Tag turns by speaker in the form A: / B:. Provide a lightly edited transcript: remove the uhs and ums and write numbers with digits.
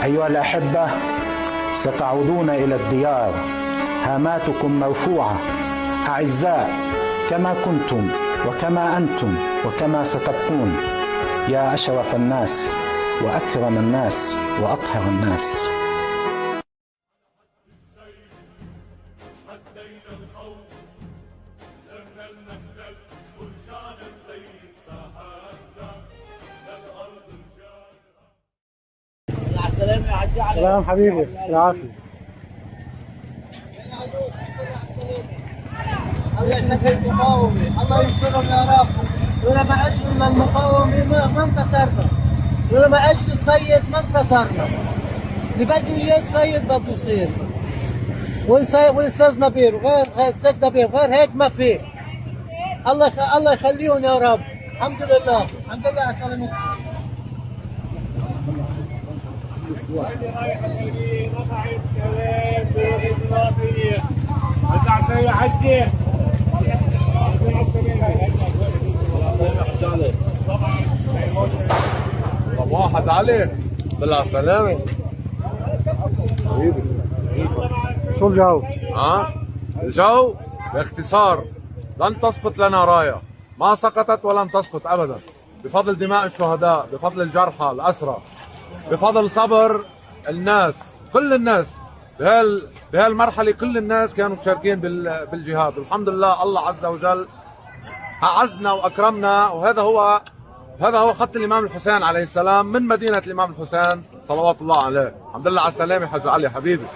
A: أيها الأحبة، ستعودون إلى الديار هاماتكم مرفوعة أعزاء كما كنتم وكما أنتم وكما ستبقون، يا أشرف الناس وأكرم الناس وأطهر الناس.
B: سلام حبيبي، العافية.
C: الله ينصرهم يا رب. ولا ما عشنا من المقاومة ما انتصرنا، ولا ما عشنا السيد ما انتصرنا. اللي بده اياه السيد بده يصير، والاستاذ نبيل غير هيك ما في. الله يخليهم يا رب. الحمد لله، الحمد لله على سلامتكم.
B: يا حجي
D: صباح علي بالله سلامة حبيبي.
B: شو الجو؟
D: الجو باختصار لن تسقط لنا راية، ما سقطت ولن تسقط أبدا، بفضل دماء الشهداء، بفضل الجرحى الأسرى، بفضل صبر الناس، كل الناس بهالمرحلة. كل الناس كانوا مشاركين بالجهاد، والحمد لله الله عز وجل أعزنا وأكرمنا. وهذا هو خط الإمام الحسين عليه السلام من مدينة الإمام الحسين صلوات الله عليه. الحمد لله على السلامة حاج علي حبيبي.